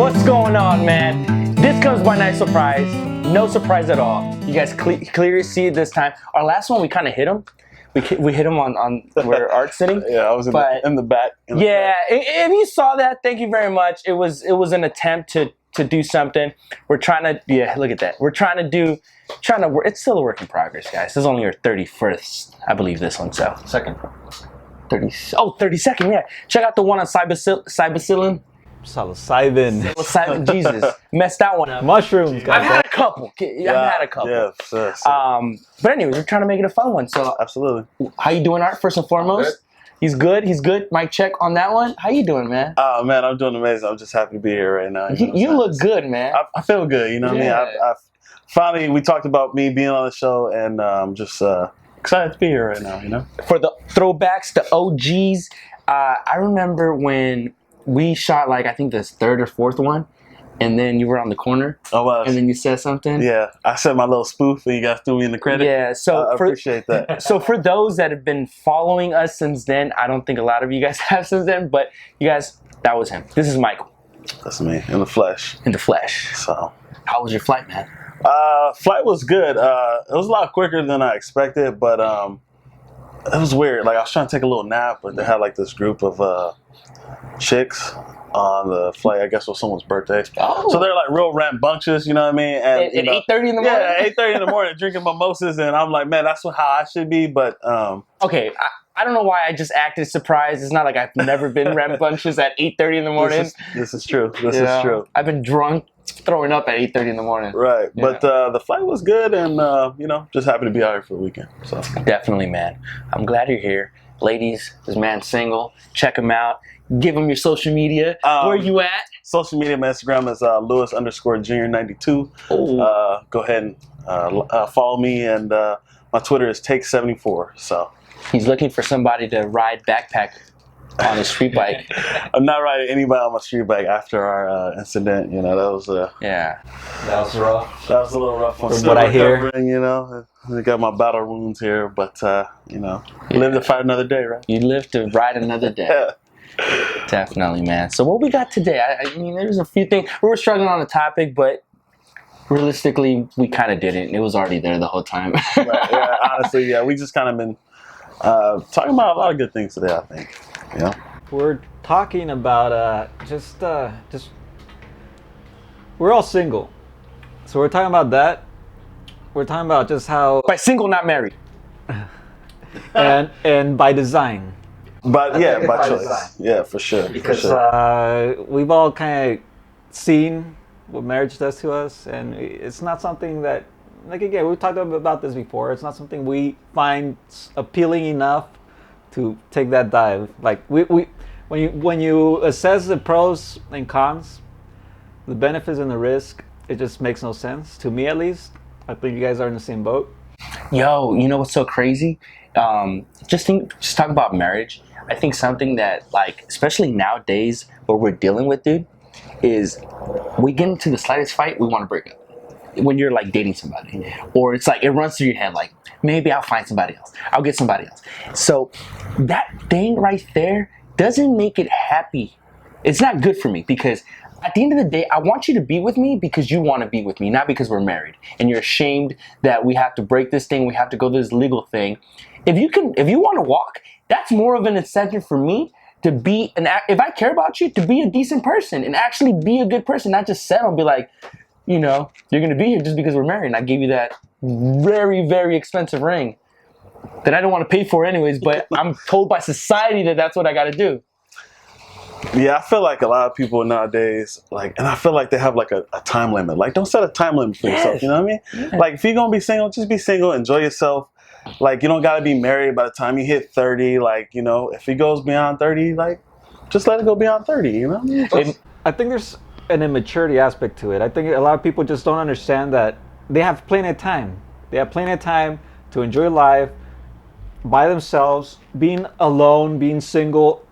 What's going on, man? This comes by nice surprise. No surprise at all. You guys clearly see it this time. Our last one, we kind of hit him. We hit him on where Art's sitting. Yeah, I was in the back. If you saw that, thank you very much. It was an attempt to do something. We're trying to, look at that. We're trying to work. It's still a work in progress, guys. This is only our 31st, I believe this one, so. Second. 32nd, yeah. Check out the one on cybacillin. Psilocybin. Jesus, messed that one up. Mushrooms, guys. I've had a couple. Yes. But anyways, we're trying to make it a fun one. So Absolutely. how you doing, Art? First and foremost, he's good. Mic check on that one. How you doing, man? Oh man, I'm doing amazing. I'm just happy to be here right now. You look good, man. I feel good. You know what I mean? I finally, we talked about me being on the show, and I'm just excited to be here right now. You know, for the throwbacks, the OGs. I remember when we shot I think this third or fourth one, and then you were on the corner. I was. And then you said something. Yeah, I said my little spoof, and you guys threw me in the credit. Yeah, so I appreciate that. So for those that have been following us since then, I don't think a lot of you guys have since then, but you guys, that was him. This is Michael. That's me in the flesh. In the flesh. So, how was your flight, man? Flight was good. It was a lot quicker than I expected, but it was weird. I was trying to take a little nap, but they had this group of chicks on the flight. I guess it was someone's birthday. Oh. So they're real rambunctious, you know what I mean? And At 8:30 in the morning? Yeah, 8:30 in the morning, drinking mimosas, and I'm like, man, that's how I should be. But okay, I don't know why I just acted surprised. It's not like I've never been rambunctious at 8:30 in the morning. This is true. This is true. I've been drunk, throwing up at 8:30 in the morning. Right, Yeah. but the flight was good, and just happy to be out here for the weekend. So definitely, man. I'm glad you're here, ladies. This man's single. Check him out. Give him your social media. Where you at? Social media, my Instagram is Lewis_Junior92. Go ahead and follow me, and my Twitter is Take74. So He's looking for somebody to ride backpack on his street bike. I'm not riding anybody on my street bike after our incident. You know, that was Yeah. That was rough. that was a little rough one. From what I hear. You know, I got my battle wounds here, but live to fight another day, right? You live to ride another day. Yeah. Definitely, man. So what we got today? I mean, there's a few things. We were struggling on the topic, but realistically, we kind of didn't. It was already there the whole time. Right, yeah, honestly, yeah. We just kind of been talking about a lot of good things today, I think. Yeah. We're talking about we're all single, so we're talking about that. We're talking about just how By single, not married. and by design. But by by choice. design. Yeah, for sure. Because for sure. we've all kind of seen what marriage does to us, and it's not something that, again, we've talked about this before. It's not something we find appealing enough to take that dive. When you assess the pros and cons, the benefits and the risk, it just makes no sense to me, at least. I think you guys are in the same boat. Yo, you know what's so crazy? Just talk about marriage. I think something that, especially nowadays, what we're dealing with, dude, is we get into the slightest fight, we want to break up. When you're dating somebody, or it's it runs through your head maybe I'll find somebody else. I'll get somebody else. So that thing right there doesn't make it happy. It's not good for me, because at the end of the day, I want you to be with me because you want to be with me, not because we're married and you're ashamed that we have to break this thing, we have to go this legal thing. If you want to walk, that's more of an incentive for me to be if I care about you, to be a decent person and actually be a good person, not just settle and be you're gonna be here just because we're married and I gave you that very, very expensive ring that I don't want to pay for anyways, but I'm told by society that that's what I got to do. Yeah, I feel like a lot of people nowadays, and I feel like they have a time limit. Don't set a time limit for yourself, you know what I mean? Yeah. If you're gonna be single, just be single, enjoy yourself. You don't gotta be married by the time you hit 30. If it goes beyond 30, just let it go beyond 30, you know? I think there's an immaturity aspect to it. I think a lot of people just don't understand that they have plenty of time. They have plenty of time to enjoy life by themselves. Being alone, being single,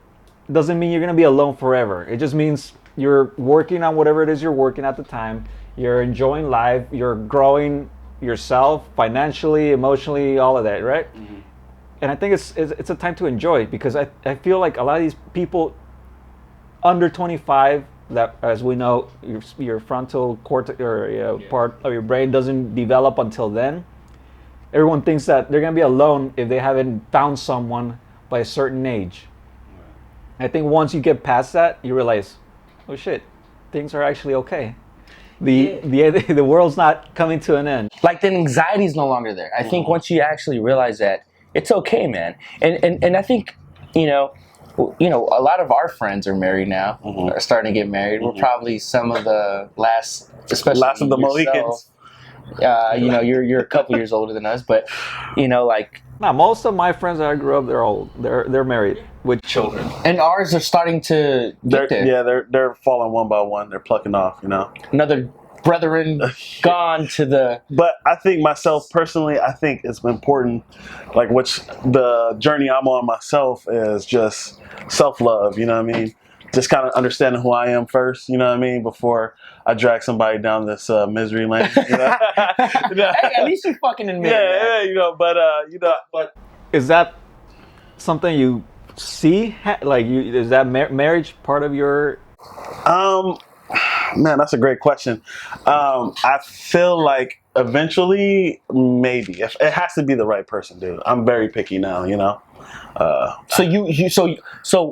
doesn't mean you're going to be alone forever. It just means you're working on whatever it is you're working at the time. You're enjoying life. You're growing yourself financially, emotionally, all of that, right? Mm-hmm. And I think it's a time to enjoy it, because I feel like a lot of these people under 25 that, as we know, your frontal cortex or part of your brain doesn't develop until then. Everyone thinks that they're gonna be alone if they haven't found someone by a certain age. I think once you get past that, you realize, oh shit, things are actually okay. The world's not coming to an end. Like the anxiety is no longer there. I think once you actually realize that it's okay, man. And I think, you know, a lot of our friends are married now, are starting to get married. We're probably some of the last, especially Last of the yourself. Mohicans. You're a couple years older than us, but like Now, most of my friends that I grew up, they're old. They're married with children. and ours are starting to get there. Yeah, they're falling one by one. They're plucking off, you know. Another brethren gone to the. But I think myself personally, I think it's important, like which the journey I'm on myself is just self-love, you know what I mean? Just kind of understanding who I am first, you know what I mean, before I drag somebody down this misery lane. You know? Hey, at least you fucking admit it. Yeah, you know, but Is that something you see? Is that marriage part of your? Man, that's a great question. I feel like eventually, maybe if it has to be the right person, dude. I'm very picky now, you know. So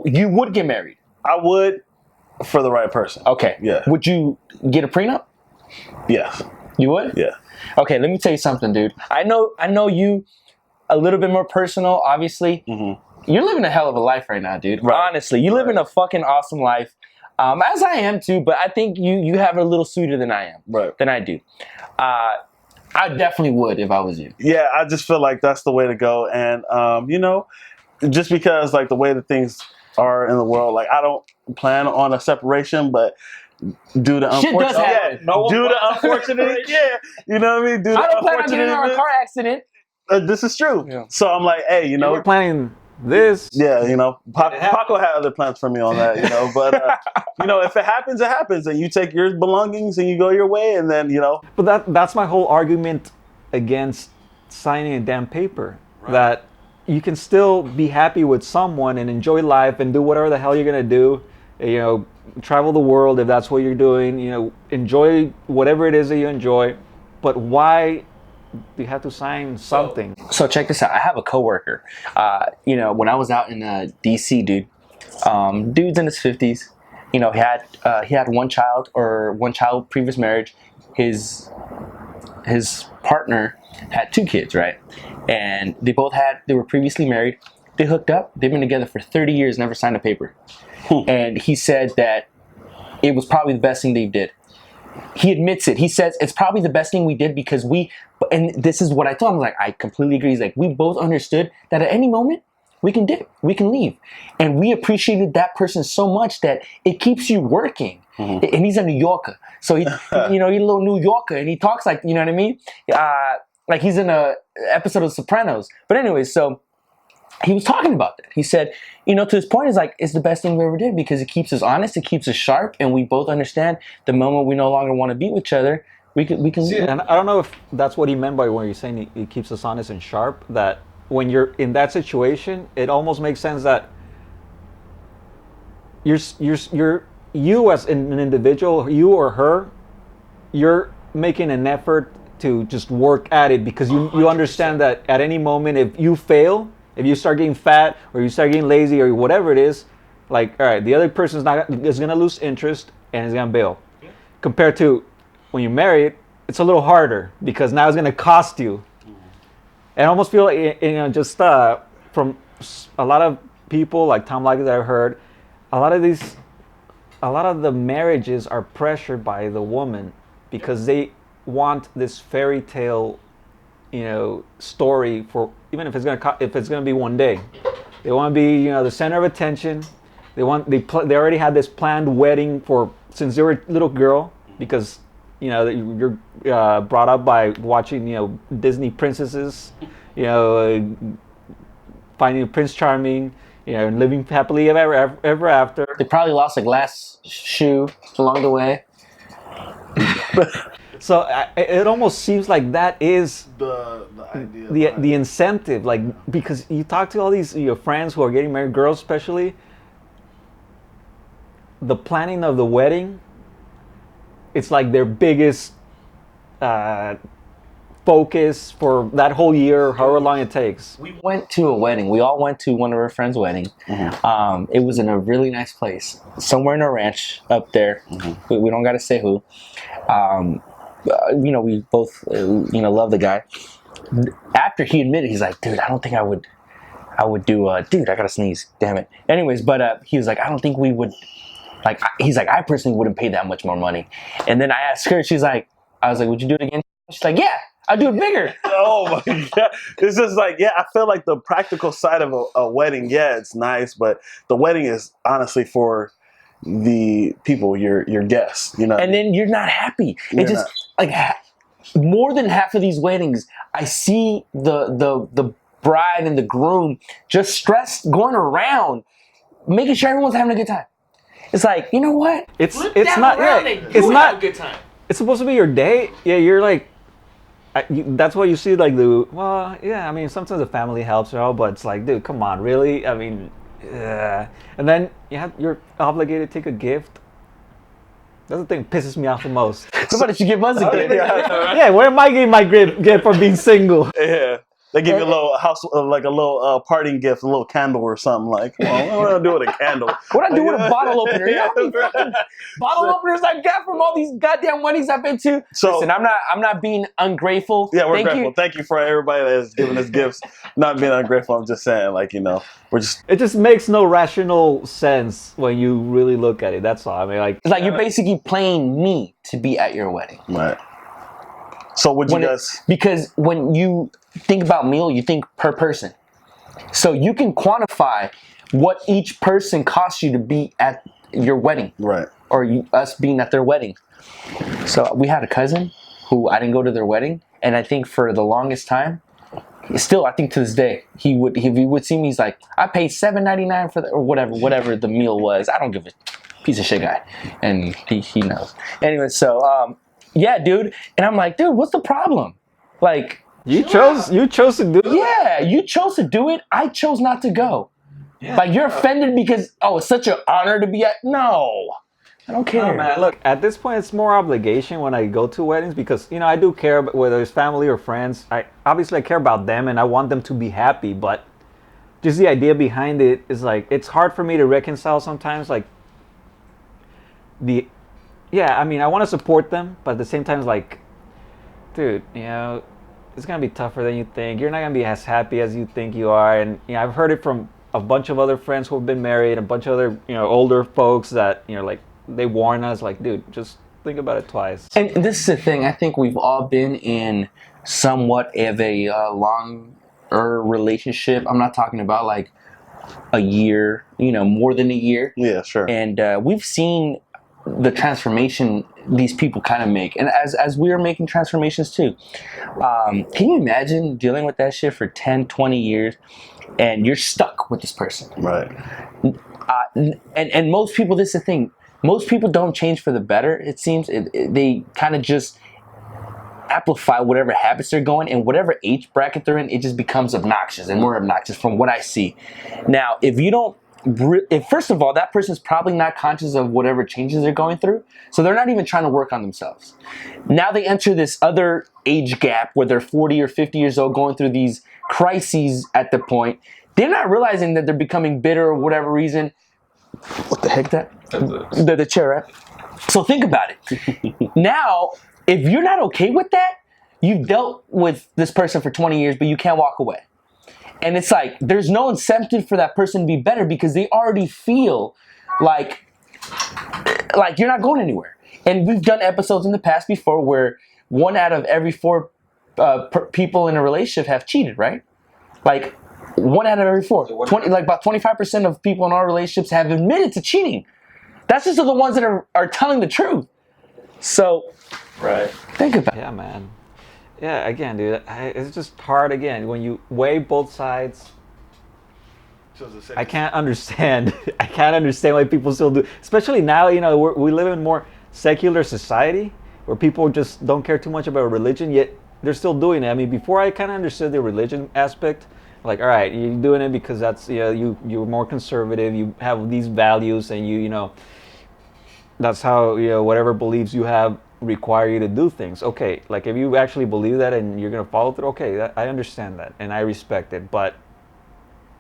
you would get married? I would, for the right person. Okay. Yeah. Would you get a prenup? Yes. You would? Yeah. Okay, let me tell you something, dude. I know you a little bit more personal, obviously. You're living a hell of a life right now, dude. Right. Honestly, you're living a fucking awesome life. As I am too, but I think you have it a little sweeter than I am. Right. Than I do. I definitely would if I was you. Yeah, I just feel like that's the way to go. And, you know, just because, like, the way that things are in the world, like, I don't plan on a separation, but due to Shit does happen. due to unfortunate, yeah, you know what I mean? Due to I don't plan on unfortunate getting in a events, car accident. this is true. Yeah. So I'm like, hey, you know, We're planning this. yeah, you know, Paco had other plans for me on that, you know, but, you know, if it happens, it happens, and you take your belongings and you go your way, and then, you know. But that's my whole argument against signing a damn paper. Right. That you can still be happy with someone and enjoy life and do whatever the hell you're gonna do. You know, travel the world if that's what you're doing. You know, enjoy whatever it is that you enjoy. But why do you have to sign something? So check this out. I have a coworker. When I was out in DC, dude's in his 50s. You know, he had one child previous marriage. His partner had 2 kids, right? And they were previously married. They hooked up. They've been together for 30 years, never signed a paper. And he said that it was probably the best thing they did. He admits it. He says it's probably the best thing we did because and this is what I told him. Like, I completely agree. He's like, we both understood that at any moment we can dip, we can leave. And we appreciated that person so much that it keeps you working. And he's a New Yorker. So he's a little New Yorker, and he talks like, you know what I mean? Like he's in a episode of Sopranos. But anyway, so he was talking about that. He said, to his point, is like, it's the best thing we ever did because it keeps us honest, it keeps us sharp, and we both understand the moment we no longer want to be with each other, we can leave. And I don't know if that's what he meant by when you're saying it keeps us honest and sharp, that when you're in that situation, it almost makes sense that you as an individual, you or her, you're making an effort to just work at it because you understand that at any moment, if you fail, if you start getting fat or you start getting lazy or whatever it is, like, all right, the other person is going to lose interest and is going to bail. Yeah. Compared to when you're married, it's a little harder because now it's going to cost you. And I almost feel like, just from a lot of people, like Tom Likas that I've heard, a lot of the marriages are pressured by the woman because they want this fairy tale, story for, even if it's gonna be one day. They want to be, the center of attention. They already had this planned wedding since they were a little girl because, you're brought up by watching, Disney princesses, finding Prince Charming, and living happily ever after. They probably lost a glass shoe along the way. So it almost seems like that is the idea. The incentive, like, because you talk to all these your friends who are getting married, girls especially, the planning of the wedding, it's like their biggest uh, focus for that whole year, however long it takes. We went to a wedding. We all went to one of our friends' wedding. It was in a really nice place, somewhere in a ranch up there. We don't got to say who. We both, love the guy. After he admitted, he's like, dude, I don't think I would do, dude, I gotta sneeze, damn it. Anyways, but he was like, I don't think we would, he's like, I personally wouldn't pay that much more money. And then I asked her, I was like, would you do it again? She's like, yeah, I'll do it bigger. Oh my god! It's just like, yeah, I feel like the practical side of a wedding, yeah, it's nice, but the wedding is honestly for the people, your guests, And then you're not happy. It just more than half of these weddings, I see the bride and the groom just stressed, going around, making sure everyone's having a good time. It's like, you know what? It's not. Yeah, it's not a good time. It's supposed to be your day. Yeah, you're like. That's why you see like I mean sometimes the family helps but it's like, dude, come on, really? I mean, and then you're obligated to take a gift. That's the thing that pisses me off the most. Somebody should give us a gift. Yeah, where am I getting my gift for being single? Yeah. They give you a little house, like a little parting gift, a little candle or something. Like, well, what do I do with a candle? What do I do with a bottle opener? You know how many fucking bottle openers I got from all these goddamn weddings I've been to? So, listen, I'm not being ungrateful. Yeah, we're grateful. Thank you for everybody that's giving us gifts. Not being ungrateful. I'm just saying, we're just. It just makes no rational sense when you really look at it. That's all. I mean, it's like you're basically paying me to be at your wedding. Right. So would you guys? Because when you think about meal, you think per person. So you can quantify what each person costs you to be at your wedding. Right. Or us being at their wedding. So we had a cousin who I didn't go to their wedding, and I think for the longest time, still I think to this day, if he would see me, he's like, I paid $7.99 for or whatever the meal was. I don't give a piece of shit guy, and he knows. Anyway, so yeah, dude, and I'm like, dude, what's the problem? Like, you chose to do it. Yeah, you chose to do it. I chose not to go. Yeah. Like, you're offended because it's such an honor to be at. No, I don't care. No, man. Look, at this point, it's more obligation when I go to weddings because I do care whether it's family or friends. I obviously care about them and I want them to be happy, but just the idea behind it is like it's hard for me to reconcile sometimes. Like I mean, I want to support them, but at the same time, it's like, dude, it's gonna be tougher than you think. You're not gonna be as happy as you think you are, and I've heard it from a bunch of other friends who have been married, a bunch of other older folks that like they warn us, like, dude, just think about it twice. And this is the thing. I think we've all been in somewhat of a longer relationship. I'm not talking about like a year, more than a year. Yeah, sure. And we've seen the transformation these people kind of make, and as we are making transformations too. Can you imagine dealing with that shit for 10, 20 years and you're stuck with this person? Right. And most people, this is the thing, most people don't change for the better. It seems they kind of just amplify whatever habits they're going, and whatever age bracket they're in, it just becomes obnoxious and more obnoxious from what I see. Now, if first of all, that person's probably not conscious of whatever changes they're going through, so they're not even trying to work on themselves. Now they enter this other age gap where they're 40 or 50 years old, going through these crises at the point. They're not realizing that they're becoming bitter or whatever reason. What the heck that? The chair, right? So think about it. Now, if you're not okay with that, you've dealt with this person for 20 years, but you can't walk away. And it's like, there's no incentive for that person to be better because they already feel like you're not going anywhere. And we've done episodes in the past before where 1 out of every 4 people in a relationship have cheated, right? Like 1 out of every 4. About 25% of people in our relationships have admitted to cheating. That's just the ones that are telling the truth. So, right. Think about it. Yeah, man. Yeah, again, dude, it's just hard again when you weigh both sides. I can't understand. I can't understand why people still do, especially now. We live in a more secular society where people just don't care too much about religion, yet they're still doing it. I mean, before I kind of understood the religion aspect, like, all right, you're doing it because that's you're more conservative. You have these values, and that's how, whatever beliefs you have require you to do things. Okay, like if you actually believe that and you're gonna follow through, okay, I understand that and I respect it. But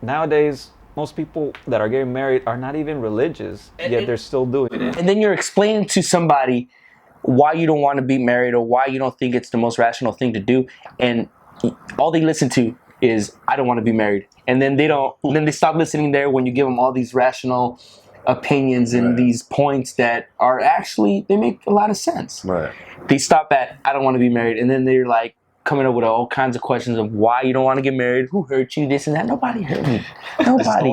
nowadays, most people that are getting married are not even religious, yet they're still doing it. And then you're explaining to somebody why you don't want to be married or why you don't think it's the most rational thing to do, and all they listen to is, I don't want to be married. And then they stop listening there when you give them all these rational opinions and these points that are actually, they make a lot of sense. Right. They stop at, I don't want to be married, and then they're like coming up with all kinds of questions of why you don't want to get married, who hurt you, this and that. Nobody hurt me. Nobody.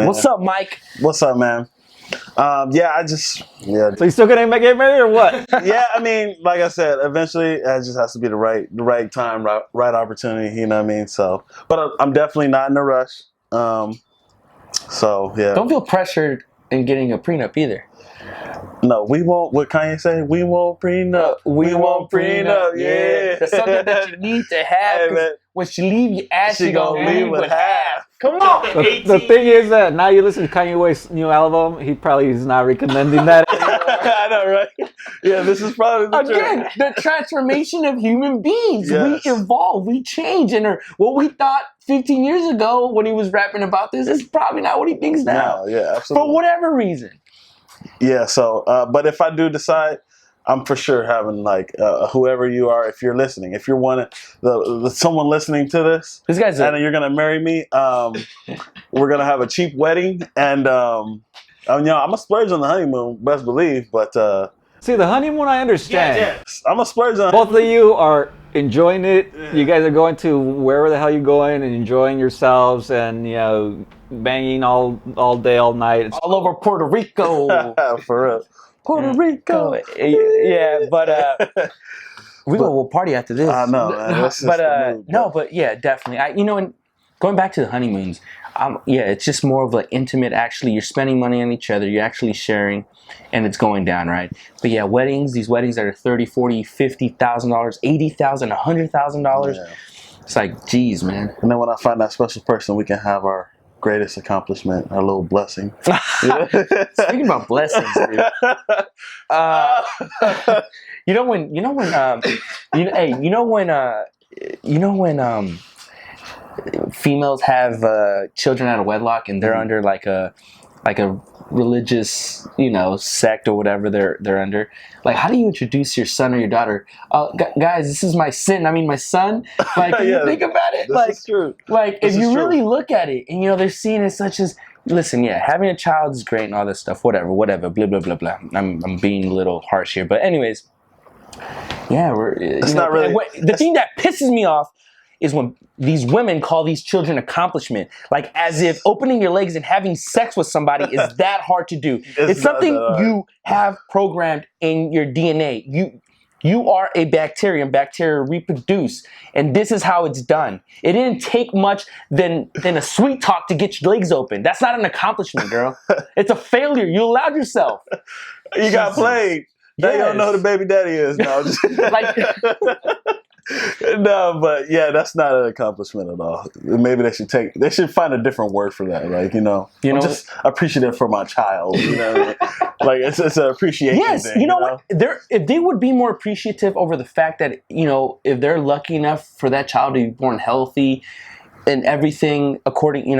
What's up, Mike? What's up, man? Yeah. So you still gonna get married or what? Yeah, I mean, like I said, eventually it just has to be the right time, right opportunity. You know what I mean? So, but I'm definitely not in a rush. So yeah. Don't feel pressured in getting a prenup either. No, we won't. What Kanye say? We won't prenup. We won't prenup. Yeah, that's something that you need to have. Hey, man. When she leave your ass, She gonna leave with half. Come on. The thing is that now you listen to Kanye West's new album, he probably is not recommending that. I know, right? Yeah, this is probably again the transformation of human beings. Yes. We evolve, we change, and what we thought 15 years ago when he was rapping about this is probably not what he thinks now. No, yeah, absolutely. For whatever reason. Yeah. So, but if I do decide, I'm for sure having like whoever you are, if you're listening, if you're someone listening to this, and you're gonna marry me, we're gonna have a cheap wedding, and I'm a splurge on the honeymoon, best believe. But see, the honeymoon, I understand. Yeah. I'm a splurge on. Both of you are enjoying it. Yeah. You guys are going to wherever the hell you're going and enjoying yourselves, and banging all day, all night. It's all over Puerto Rico. For real. Puerto Rico. Yeah, but we'll party after this. I know, man. But no, but yeah, definitely. And going back to the honeymoons, it's just more of like intimate. Actually, you're spending money on each other. You're actually sharing, and it's going down, right? But yeah, these weddings that are $30,000, $40,000, $50,000, $80,000, $100,000. Yeah. It's like, geez, man. And then when I find that special person, we can have our greatest accomplishment, our little blessing. Speaking about blessings, dude. When females have children out of wedlock and they're under like a religious, sect or whatever they're under. Like, how do you introduce your son or your daughter? Guys, this is my son. Like, can you think about it? This is true. Like, if you really look at it, and they're seeing it such as, listen, yeah, having a child is great and all this stuff, whatever, blah blah blah blah. I'm being a little harsh here, but anyways, yeah, it's not really. The thing that pisses me off is when these women call these children accomplishment, like as if opening your legs and having sex with somebody is that hard to do. It's something you have programmed in your DNA. You are a bacteria, and bacteria reproduce, and this is how it's done. It didn't take much than a sweet talk to get your legs open. That's not an accomplishment, girl. It's a failure. You allowed yourself. You got played. They don't know who the baby daddy is. No, no, but yeah, that's not an accomplishment at all. Maybe they should find a different word for that. Like, I'm just appreciative for my child. Like it's an appreciation. Yes, thing, what? If they would be more appreciative over the fact that if they're lucky enough for that child to be born healthy and everything according, in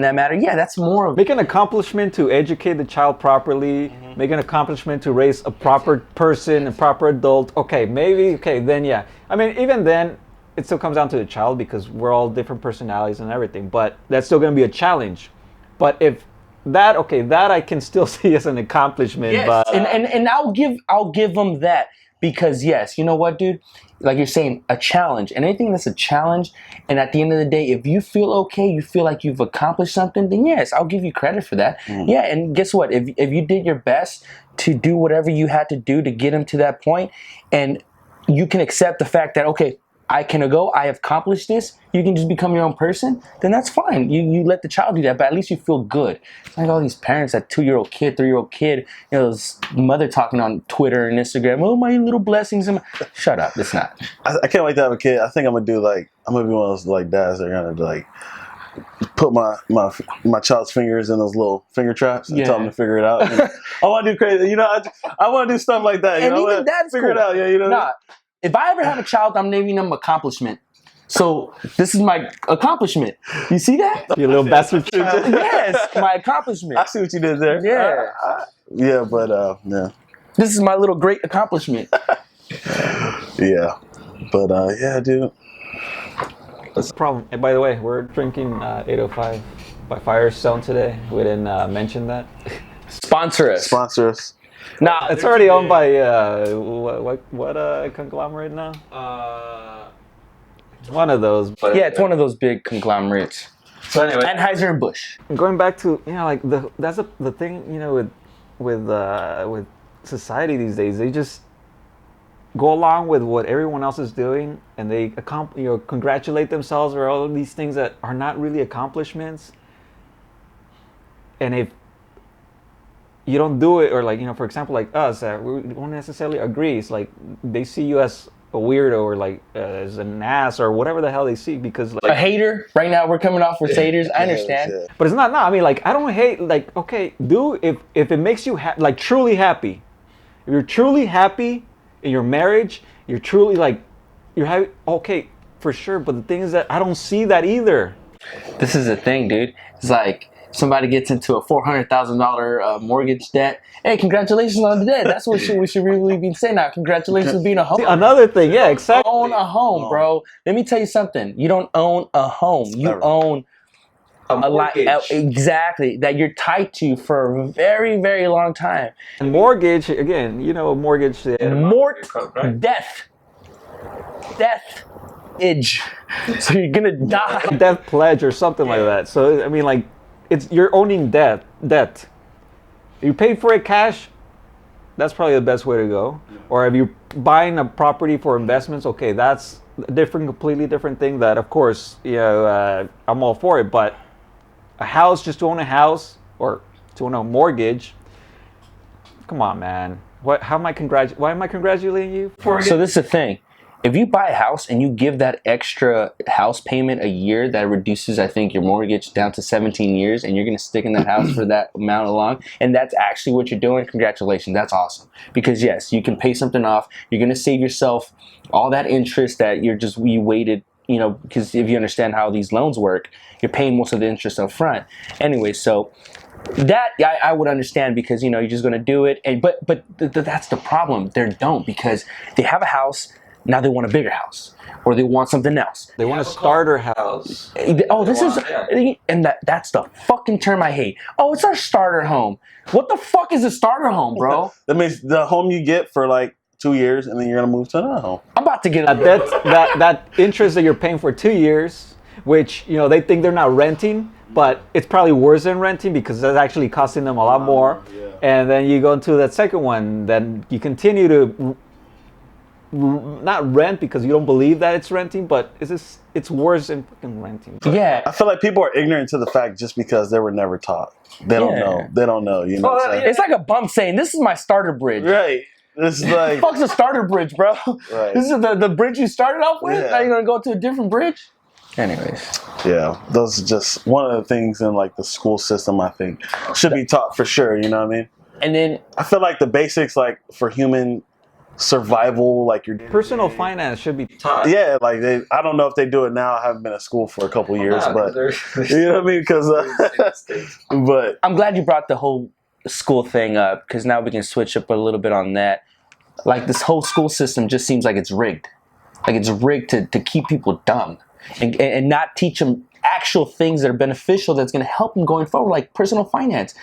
that matter, yeah, that's more of make an accomplishment to educate the child properly. Mm-hmm. Make an accomplishment to raise a proper person, a proper adult. Then yeah. I mean, even then, it still comes down to the child because we're all different personalities and everything. But that's still going to be a challenge. But if that I can still see as an accomplishment. Yes. But and I'll give them that because yes, you know what, dude. Like you're saying, a challenge, and anything that's a challenge, and at the end of the day, if you feel okay, you feel like you've accomplished something, then yes, I'll give you credit for that. Mm. Yeah, and guess what? If you did your best to do whatever you had to do to get him to that point, and you can accept the fact that, okay, I have accomplished this, you can just become your own person, then that's fine. You let the child do that, but at least you feel good. It's like all these parents, that 2-year-old kid, 3-year-old kid, this mother talking on Twitter and Instagram, oh, my little blessings. Shut up, it's not. I can't wait to have a kid. I think I'm going to be one of those like dads that are going to put my child's fingers in those little finger traps and tell Yeah. them to figure it out. You know? I want to do crazy. I want to do stuff like that. You And know, even that's figure cool. it out. Yeah, you know. Nah, if I ever have a child, I'm naming them accomplishment. So this is my accomplishment. You see that? Your little bastard child. Yes, my accomplishment. I see what you did there. Yeah. Yeah, but yeah. This is my little great accomplishment. Yeah. But yeah, dude. That's the problem. And by the way, we're drinking 805 by Firestone today. We didn't mention that. Sponsor us. Sponsor us. Nah, It's already owned by what conglomerate now? One of those. But yeah, it's one of those big conglomerates. So anyway, Anheuser and Busch. going back to like that's the thing with society these days. They just go along with what everyone else is doing, and they congratulate themselves for all of these things that are not really accomplishments. And if you don't do it, or for example, like us, we don't necessarily agree. It's like they see you as a weirdo, or as an ass, or whatever the hell they see, because A hater. Right now, we're coming off with haters. I understand. Yeah. But it's not. No, I mean, I don't hate. Okay, if it makes you truly happy. If you're truly happy in your marriage, you're truly you're happy. Okay, for sure. But the thing is that I don't see that either. This is the thing, dude. It's like somebody gets into a $400,000 mortgage debt. Hey, congratulations on the debt. That's what we should really be saying now. Congratulations on being a home. Another thing, yeah, exactly. Own a home, bro. Let me tell you something. You don't own a home. You Never. own a lot. mortgage. Exactly. That you're tied to for a very, very long time. And mortgage, again, a mortgage. Death. Age. So you're gonna die. Death pledge or something like that. So I mean, you're owning debt. You pay for it cash. That's probably the best way to go. Or if you're buying a property for investments, okay, that's a completely different thing. That of course, I'm all for it. But a house, just to own a house or to own a mortgage, come on, man. Why am I congratulating you for? So this is the thing. If you buy a house and you give that extra house payment a year, that reduces, I think, your mortgage down to 17 years, and you're going to stick in that house for that amount long, and that's actually what you're doing, congratulations, that's awesome. Because yes, you can pay something off, you're going to save yourself all that interest that you waited, because if you understand how these loans work, you're paying most of the interest up front. Anyway, so that I would understand, because you're just going to do it, but that's the problem. They don't, because they have a house. Now they want a bigger house, or they want something else. They want a starter house. Oh, and that's the fucking term I hate. Oh, it's our starter home. What the fuck is a starter home, bro? That means the home you get for 2 years, and then you're gonna move to another home. I'm about to get that interest that you're paying for 2 years, which they think they're not renting, but it's probably worse than renting, because that's actually costing them a lot more. Yeah. And then you go into that second one, then you continue to not rent because you don't believe that it's renting, but it's worse than fucking renting. Yeah. I feel like people are ignorant to the fact just because they were never taught. They don't know. They don't know. You know what I'm saying? It's like a bum saying, "This is my starter bridge." Right. This is like. Fuck's a starter bridge, bro. Right. This is the bridge you started off with. Yeah. Now you're gonna go to a different bridge. Anyways. Yeah, those are just one of the things in the school system I think should be taught for sure. You know what I mean? And then I feel like the basics, for human survival, your Personal finance should be taught. yeah, I don't know if they do it now. I haven't been at school for a couple years, but you know what I mean? Because but I'm glad you brought the whole school thing up, because now we can switch up a little bit on that. This whole school system just seems like it's rigged. It's rigged to keep people dumb and not teach them actual things that are beneficial, that's going to help them going forward, like personal finance.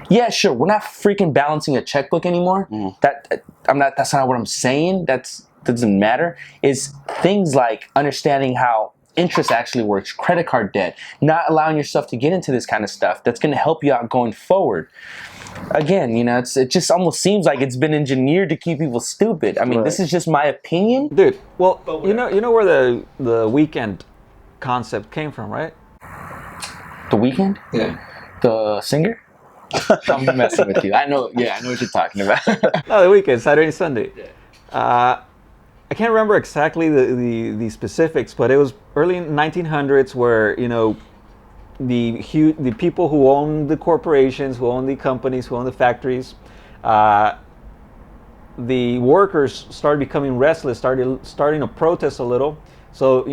Yeah, sure, we're not freaking balancing a checkbook anymore. That's not what I'm saying. That doesn't matter. It's things like understanding how interest actually works, credit card debt, not allowing yourself to get into this kind of stuff. That's going to help you out going forward. Again, it just almost seems like it's been engineered to keep people stupid. I mean, Right. This is just my opinion. Dude, well, you know where the weekend concept came from, right? The Weeknd? Yeah. The singer? I'm messing with you. I know what you're talking about. No, the weekend, Saturday and Sunday. I can't remember exactly the specifics, but it was early 1900s where the people who own the corporations, who own the companies, who own the factories, the workers started becoming restless, starting to protest a little. So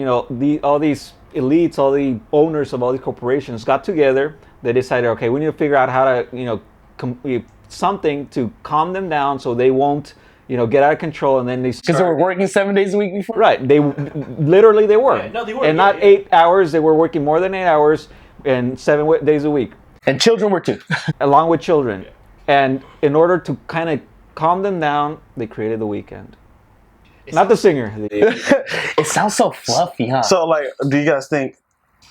all these elites, all the owners of all these corporations got together. They decided, okay, we need to figure out how to something to calm them down so they won't get out of control. And then because they were working 7 days a week before. Right, they literally they were. Yeah, no, they were, and yeah, not yeah. 8 hours. They were working more than 8 hours and 7 days a week, And children were too. along with children. And in order to kind of calm them down, they created the weekend. Not the singer. It sounds so fluffy, huh? So, like, do you guys think?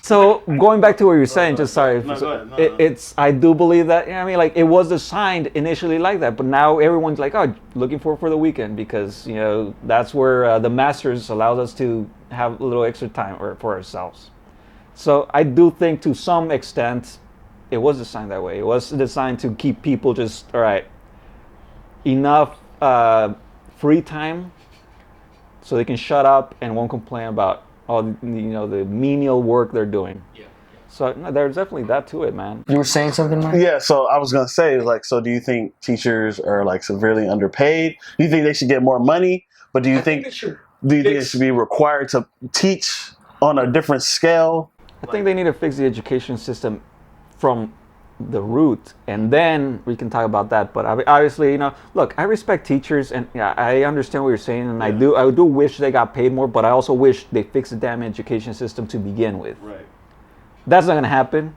So going back to what you're saying, just sorry. No, go ahead. No, It's I do believe that. I mean, like it was designed initially like that, but now everyone's like, oh, looking for the weekend because that's where the masters allows us to have a little extra time for ourselves. So I do think to some extent, it was designed that way. It was designed to keep people just all right, enough free time, so they can shut up and won't complain about all the menial work they're doing. Yeah. So no, there's definitely that to it, man. You were saying something, Mike? Yeah. So I was gonna say, like, so do you think teachers are like severely underpaid? Do you think they should get more money? But do you think they should they should be required to teach on a different scale? I think they need to fix the education system from the root, and then we can talk about that. But obviously, look, I respect teachers, and yeah, I understand what you're saying, and I do wish they got paid more, but I also wish they fixed the damn education system to begin with. Right. That's not gonna happen.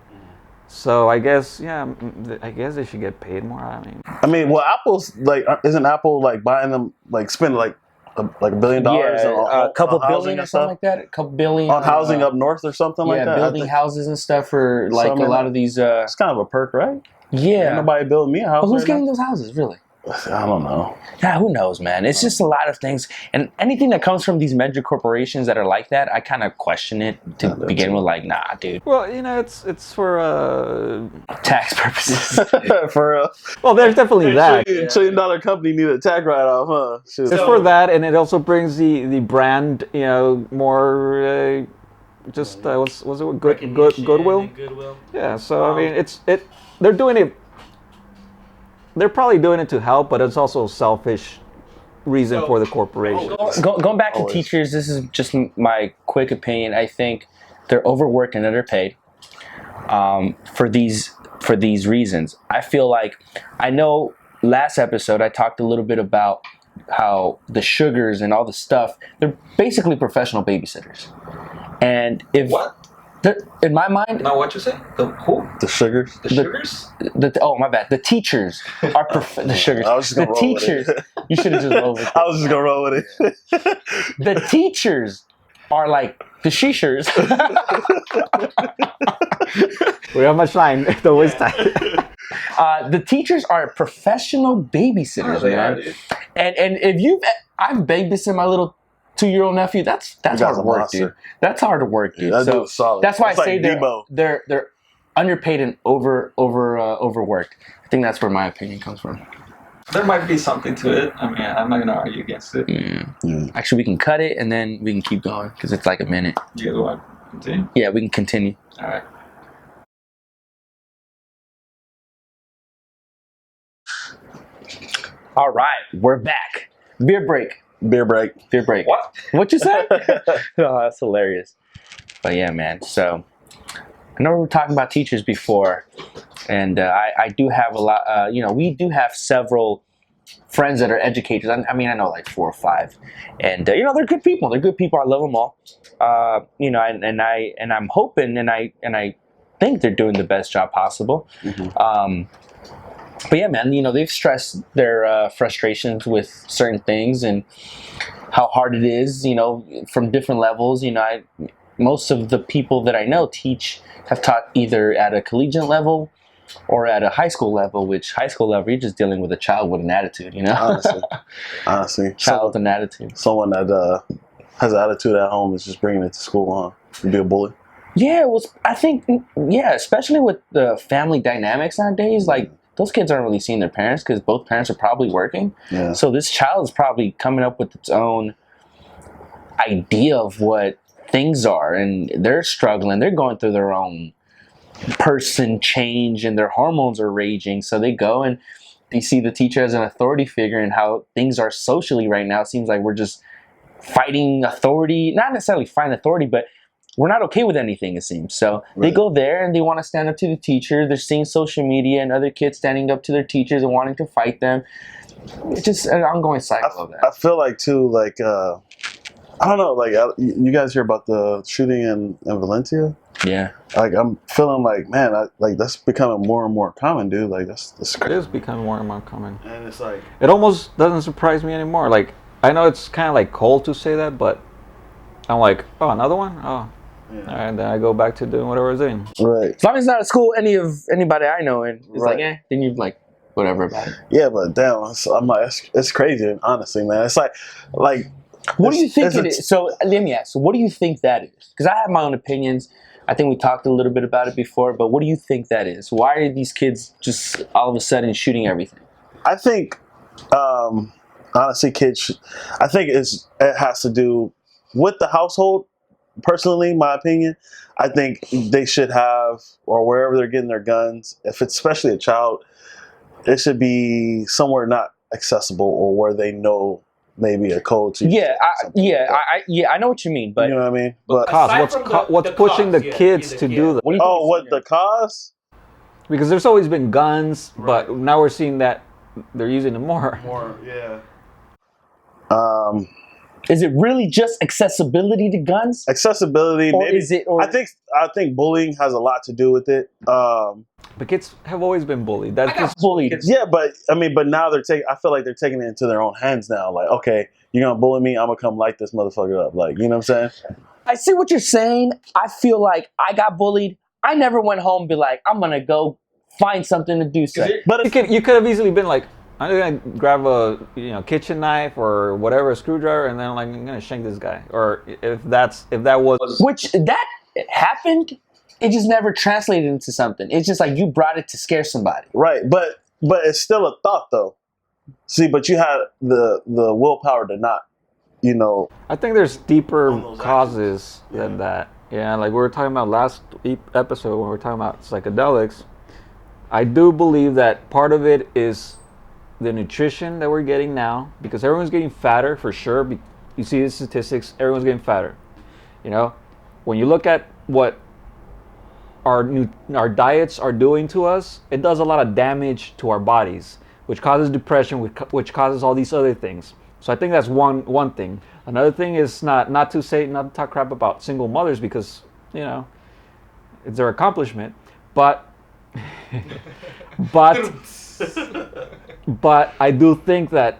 So I guess, I guess they should get paid more. I mean, well, Apple's like, isn't Apple like buying them, like spending like $1 billion Yeah, a couple on housing billion or and something stuff? like that. A couple billion On housing up north or something like that? I building think houses and stuff for like Something a lot like- of these. it's kind of a perk, right? Ain't Yeah, nobody building me a house. but who's right getting those houses, really? now? I don't know. Yeah, who knows, man? It's just a lot of things, and anything that comes from these major corporations that are like that, I kind of question it to Yeah, begin with. Like, nah, dude, Well, it's for tax purposes. For well, there's definitely that. $1 trillion company need a tag write-off, huh? Shoot. It's for that, and it also brings the brand, more. Just what's it? Goodwill. Goodwill. Yeah. So I mean, they're doing it. They're probably doing it to help, but it's also a selfish reason for the corporation. Going back to Always. teachers, this is just my quick opinion. I think they're overworked and underpaid for these reasons. I feel like, I know last episode I talked a little bit about how the sugars and all the stuff, they're basically professional babysitters. And if What? in my mind, No, what you say? The who? The sugars. The sugars? oh my bad, the teachers are the sugars. I was just The gonna roll with teachers, it. you should have just rolled with it. I was just gonna roll with it. The teachers are like the shishers. We have much time. Don't waste time. The teachers are professional babysitters, man. And if I've babysitted my little 2-year-old nephew. That's guy's hard a work, monster. dude. That's hard to work, dude. That So dude's solid. that's why That's I say like Debo. they're underpaid and overworked. I think that's where my opinion comes from. There might be something to it. I mean, I'm not gonna argue against it. Actually, we can cut it and then we can keep going because it's like a minute. You guys want to continue? Yeah, we can continue. All right. All right, we're back. Beer break. Beer break. Beer break. What? What you say? Oh, that's hilarious. But yeah, man. So I know we were talking about teachers before, and I do have a lot. We do have several friends that are educators. I mean, I know like 4 or 5, and they're good people. They're good people. I love them all. And I'm hoping, and I think they're doing the best job possible. Mm-hmm. But yeah, man, they've stressed their frustrations with certain things and how hard it is, from different levels. Most of the people that I know have taught either at a collegiate level or at a high school level, which high school level, you're just dealing with a child with an attitude, Honestly. Child with an attitude. Someone that has an attitude at home is just bringing it to school, huh? To be a bully. Yeah, I think, especially with the family dynamics nowadays, like, those kids aren't really seeing their parents because both parents are probably working. Yeah. So this child is probably coming up with its own idea of what things are, and they're struggling. They're going through their own person change and their hormones are raging. So they go and they see the teacher as an authority figure, and how things are socially right now. It seems like we're just fighting authority, not necessarily fighting authority, but we're not okay with anything, it seems. So they go there and they want to stand up to the teacher. They're seeing social media and other kids standing up to their teachers and wanting to fight them. It's just an ongoing cycle of that. I feel like too, like I don't know, like you guys hear about the shooting in Valencia? Yeah. Like I'm feeling like, man, like that's becoming more and more common, dude. Like that's It crazy. is becoming more and more common. And it's like, It almost doesn't surprise me anymore. Like, I know it's kind of like cold to say that, but I'm like, oh, another one? Oh. yeah. All right, then I go back to doing whatever I was doing. Right. As long as it's not a school anybody I know in, it's Right. like, then you're like, whatever about it. Yeah, but damn, I'm like, it's crazy, honestly, man. It's like What do you think it's it is? So let me ask. So what do you think that is? Because I have my own opinions. I think we talked a little bit about it before, but what do you think that is? Why are these kids just all of a sudden shooting everything? I think, honestly, kids. I think it has to do with the household. Personally, my opinion, I think they should have, or wherever they're getting their guns, if it's especially a child, it should be somewhere not accessible or where they know maybe a code to. I know what you mean, but you know what I mean. But Cause what's pushing the kids to do that? what do you think? oh, what the cause? Because there's always been guns, but now we're seeing that they're using them more. More, yeah. Is it really just accessibility to guns? Accessibility, Or maybe. is it- or- I think bullying has a lot to do with it. But kids have always been bullied. That's just Bullied. Yeah, but I mean, but now they're taking. I feel like they're taking it into their own hands now. Like, okay, you're gonna bully me, I'm gonna come light this motherfucker up. Like, you know what I'm saying? I see what you're saying. I feel like I got bullied. I never went home and be like, I'm gonna go find something to do. But you could have easily been like, I'm gonna grab a kitchen knife or whatever, a screwdriver, and then like I'm gonna shank this guy. Or if that was Which that happened, it just never translated into something. It's just like you brought it to scare somebody. right, but it's still a thought though. See, but you had the willpower to not, I think there's deeper On those causes actions. than that. Yeah, like we were talking about last episode when we were talking about psychedelics. I do believe that part of it is the nutrition that we're getting now, because everyone's getting fatter for sure. You see the statistics, everyone's getting fatter. When you look at what our diets are doing to us, it does a lot of damage to our bodies, which causes depression, which causes all these other things. So I think that's one thing. Another thing is not to talk crap about single mothers, because it's their accomplishment, but but I do think that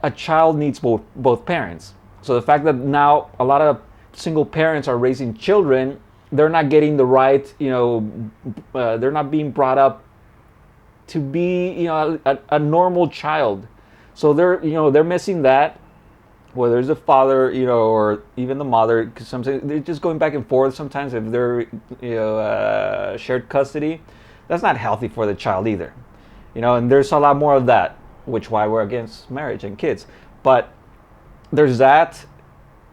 a child needs both parents. So the fact that now a lot of single parents are raising children, they're not getting the right, they're not being brought up to be, a normal child. So they're missing that. Whether it's the father, or even the mother, because sometimes they're just going back and forth. Sometimes if they're, shared custody, that's not healthy for the child either. And there's a lot more of that, which why we're against marriage and kids. But there's that.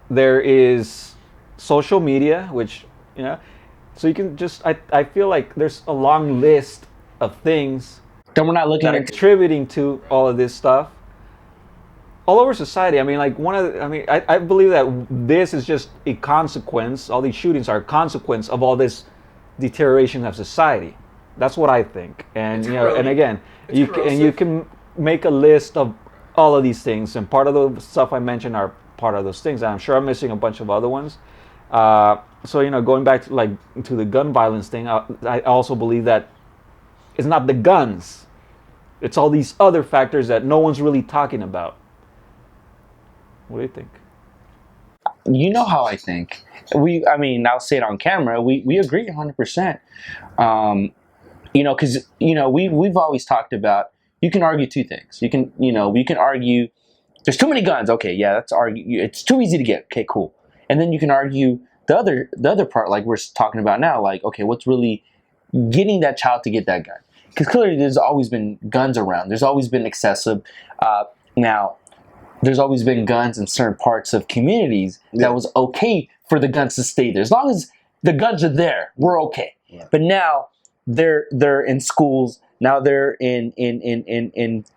There is social media, which, so you can just, I feel like there's a long list of things Then we're not looking that are at contributing to all of this stuff all over society. I mean, like I believe that this is just a consequence. All these shootings are a consequence of all this deterioration of society. That's what I think. And and again, you can make a list of all of these things, and part of the stuff I mentioned are part of those things. And I'm sure I'm missing a bunch of other ones. So going back to the gun violence thing, I also believe that it's not the guns. It's all these other factors that no one's really talking about. What do you think? You know how I think. I'll say it on camera. We agree 100%. Because we've always talked about, you can argue two things. We can argue there's too many guns. Okay, yeah, that's argue. It's too easy to get. Okay, cool. And then you can argue the other part, like we're talking about now. Like, okay, what's really getting that child to get that gun? Because clearly there's always been guns around. There's always been excessive. Now, there's always been guns in certain parts of communities that was okay for the guns to stay there. As long as the guns are there, we're okay. But now they're in schools. Now they're in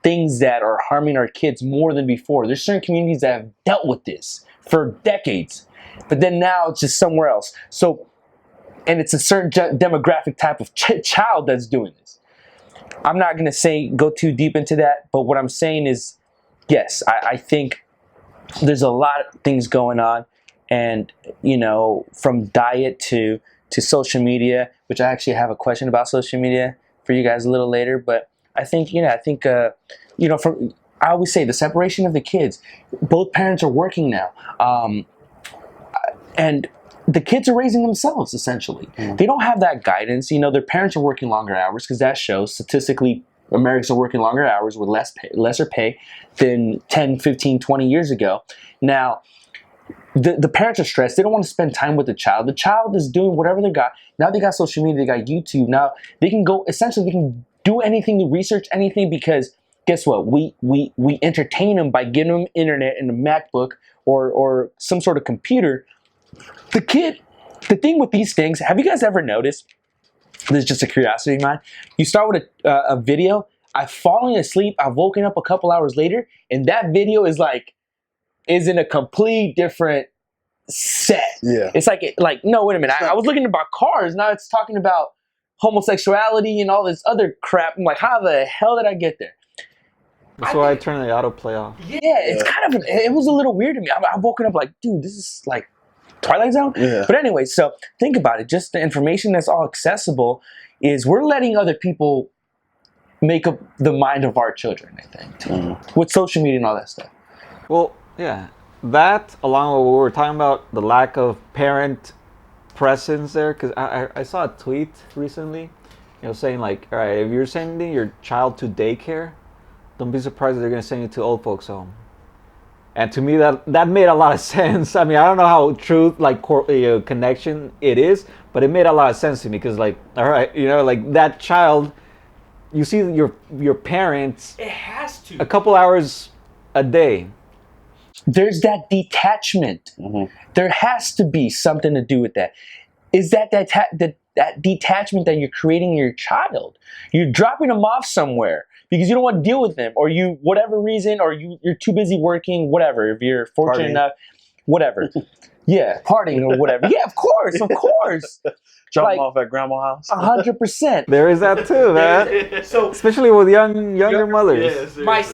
things that are harming our kids more than before. There's certain communities that have dealt with this for decades, but then now it's just somewhere else. So, and it's a certain demographic type of child that's doing this. I'm not going to say go too deep into that, but what I'm saying is, yes, I think there's a lot of things going on, and from diet to social media, which I actually have a question about social media for you guys a little later. But I think I always say the separation of the kids. Both parents are working now, and the kids are raising themselves essentially. They don't have that guidance. Their parents are working longer hours because that shows statistically Americans are working longer hours with lesser pay than 10, 15, 20 years ago. Now, the parents are stressed. They don't want to spend time with the child. The child is doing whatever they got. Now they got social media, they got YouTube. Now they can they can do anything, to research anything, because guess what? We entertain them by giving them internet and a MacBook or some sort of computer. The thing with these things, have you guys ever noticed, this is just a curiosity of mine, you start with a video, I've fallen asleep, I've woken up a couple hours later, and that video is in a complete different set. Yeah. It's like no, wait a minute, I was looking about cars, now it's talking about homosexuality and all this other crap. I'm like, how the hell did I get there? That's why I turned the autoplay off. Yeah, it's kind of, it was a little weird to me. I'm woken up like, dude, this is like Twilight Zone. Yeah. But anyway, so think about it. Just the information that's all accessible is we're letting other people make up the mind of our children, I think, with social media and all that stuff. Well, yeah, that along with what we were talking about, the lack of parent presence there, because I saw a tweet recently, saying like, all right, if you're sending your child to daycare, don't be surprised if they're going to send you to old folks home. And to me, that made a lot of sense. I mean, I don't know how true, connection it is, but it made a lot of sense to me, because, like, all right, like that child, you see your parents. It has to. A couple hours a day. There's that detachment. There has to be something to do with that. Is that detachment that you're creating in your child? You're dropping them off somewhere because you don't want to deal with them, or whatever reason, or you're too busy working, whatever. If you're fortunate enough, whatever. Yeah, partying or whatever. Yeah, of course. Drop them off at grandma's house. 100%. There is that too, man. So, especially with younger mothers. My